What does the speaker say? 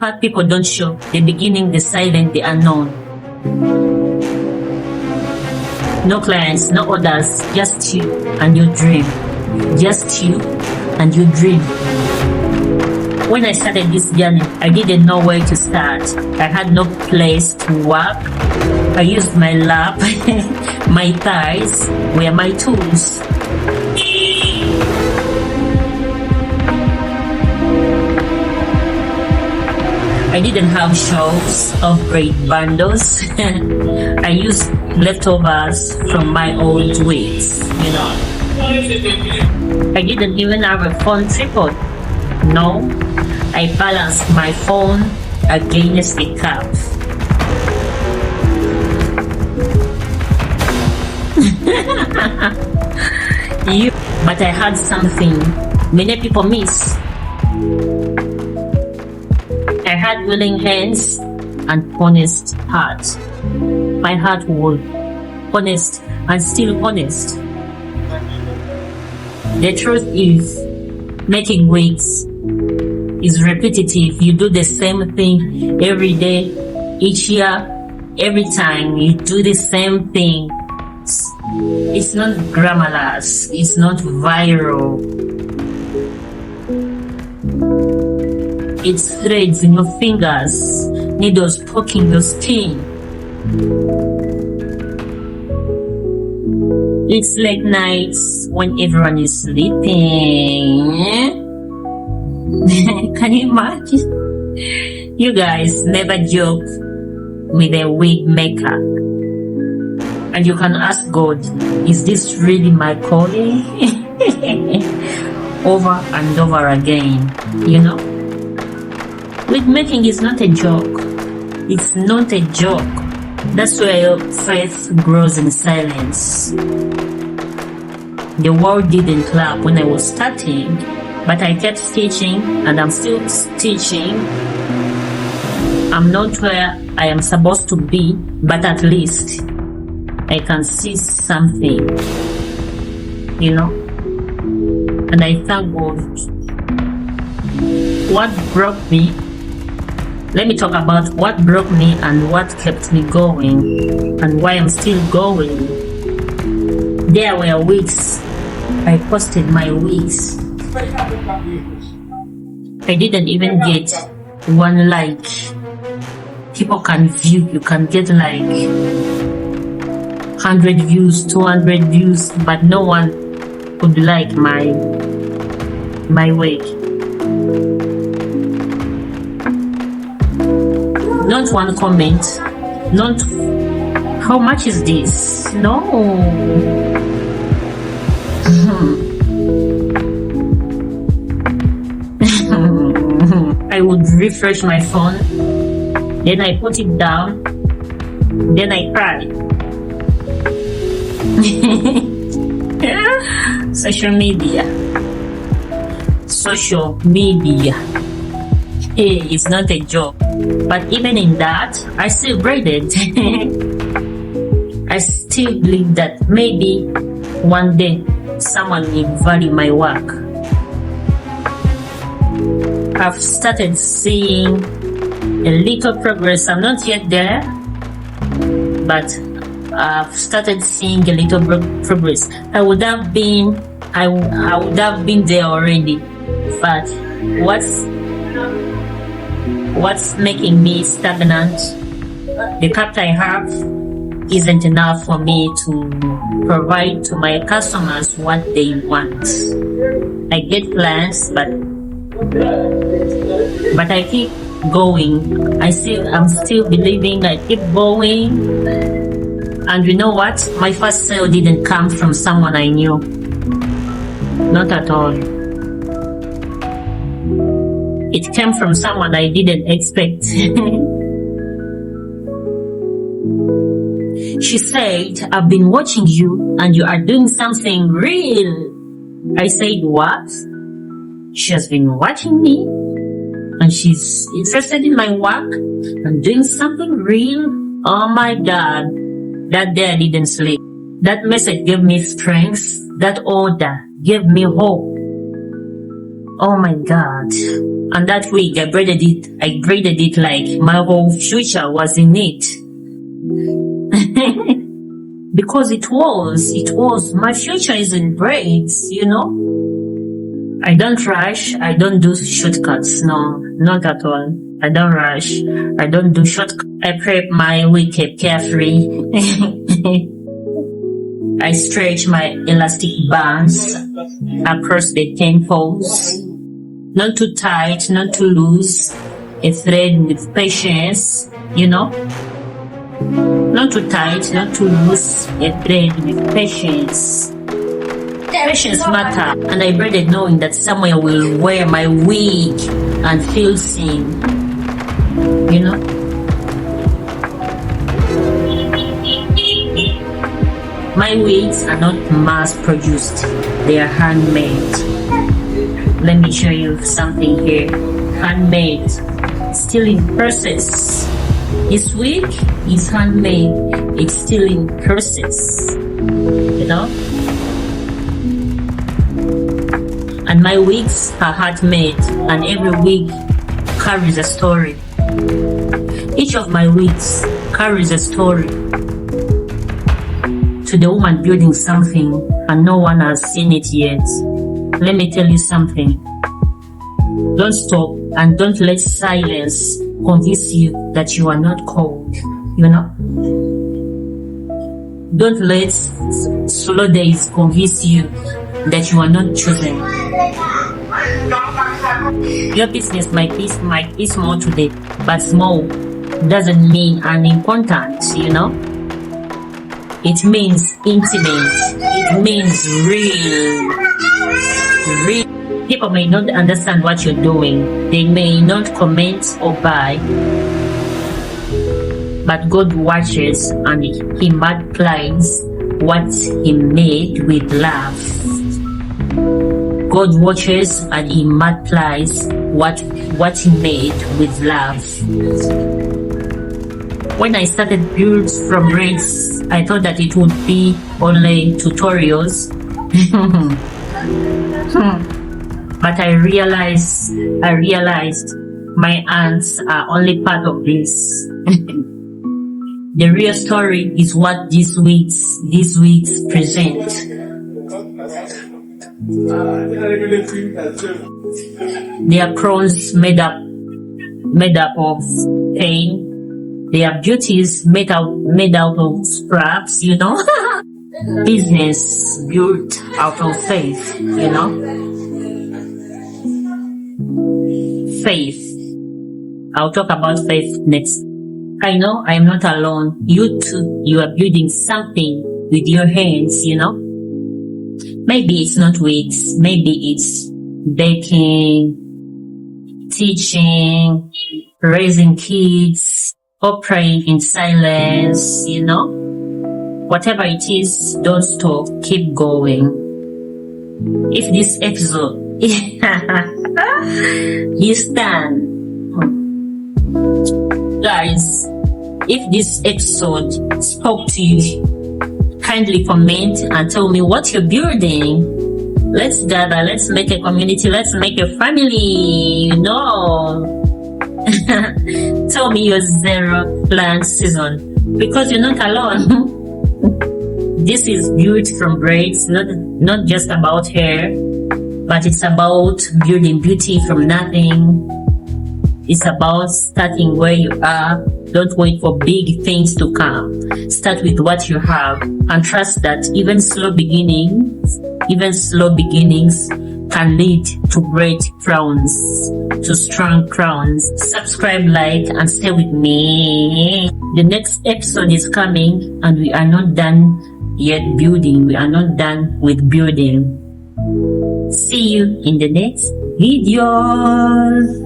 part people don't show, the beginning, the silent, the unknown. No clients, no orders, just you and your dream. Just you and your dream. When I started this journey, I didn't know where to start. I had no place to work. I used my lap, my thighs were my tools. I didn't have shelves of braid bundles. I used leftovers from my old wigs, you know. I didn't even have a phone tripod. No, I balanced my phone against the cup. But I had something many people miss. I had willing hands and honest heart. My heart was honest and still honest. The truth is, making wigs is repetitive. You do the same thing every day, each year, every time you do the same thing. It's not glamorous, it's not viral. It's threads in your fingers, needles poking your skin. It's late nights when everyone is sleeping. Can you imagine? You guys never joke with a wig maker. And you can ask God, is this really my calling? Over and over again, you know? Wig making is not a joke. It's not a joke. That's where your faith grows in silence. The world didn't clap when I was starting, but I kept stitching and I'm still stitching. I'm not where I am supposed to be, but at least I can see something, you know? And I thank God. What broke me? Let me talk about what broke me and what kept me going and why I'm still going. There were wigs. I posted my wigs. I didn't even get one like. People can view, you can get like 100 views, 200 views, but no one would like my wig. Not one comment, not how much is this? No. I would refresh my phone, then I put it down, then I cry. Social media. Hey, it's not a joke. But even in that, I still braided. I still believe that maybe one day someone will value my work. I've started seeing a little progress. I'm not yet there, but I've started seeing a little progress. I would have been there already, but what's making me stagnant? The capital I have isn't enough for me to provide to my customers what they want. I get plans, but I keep going. I'm still believing. I keep going. And you know what? My first sale didn't come from someone I knew. Not at all. It came from someone I didn't expect. She said, I've been watching you and you are doing something real. I said, what? She has been watching me and she's interested in my work and doing something real. Oh my God. That day I didn't sleep. That message gave me strength. That order gave me hope. Oh my God. And that wig, I braided it like my whole future was in it. Because it was, my future is in braids, you know. I don't rush, I don't do shortcuts, no, not at all. I don't rush, I don't do shortcuts. I prep my wig carefully. I stretch my elastic bands across the temples. Not too tight, not too loose. A thread with patience, you know. Not too tight, not too loose. A thread with patience. Patience matter. And I braided knowing that someone will wear my wig and feel seen, you know. My wigs are not mass produced, they are handmade. Let me show you something here. Handmade, still in process. This wig is handmade, it's still in process, you know. And my wigs are handmade, and every wig carries a story. Each of my wigs carries a story to the woman building something and no one has seen it yet. Let me tell you something. Don't stop and don't let silence convince you that you are not called, you know. Don't let slow days convince you that you are not chosen. Your business might be small today, but small doesn't mean unimportant, you know. It means intimate. It means real. People may not understand what you're doing. They may not comment or buy. But God watches and He multiplies what He made with love. God watches and He multiplies what He made with love. When I started Built From Braids, I thought that it would be only tutorials. But I realized my aunts are only part of this. The real story is what these wigs present. They are crowns made up of pain. They are beauties made out of scraps, you know. Business built out of faith, you know. Faith. I'll talk about faith next. I know I am not alone. You too, you are building something with your hands, you know. Maybe it's not wigs, maybe it's baking, teaching, raising kids, or praying in silence, you know. Whatever it is, don't stop, keep going. If this episode you stand, guys, if this episode spoke to you, kindly comment and tell me what you're building. Let's gather, let's make a community, let's make a family, you know. Tell me your zero plant season, because you're not alone. This is Built From Braids, not just about hair, but it's about building beauty from nothing. It's about starting where you are. Don't wait for big things to come. Start with what you have and trust that even slow beginnings can lead to great crowns, to strong crowns. Subscribe, like, and stay with me. The next episode is coming and we are not done yet building. We are not done with building. See you in the next video.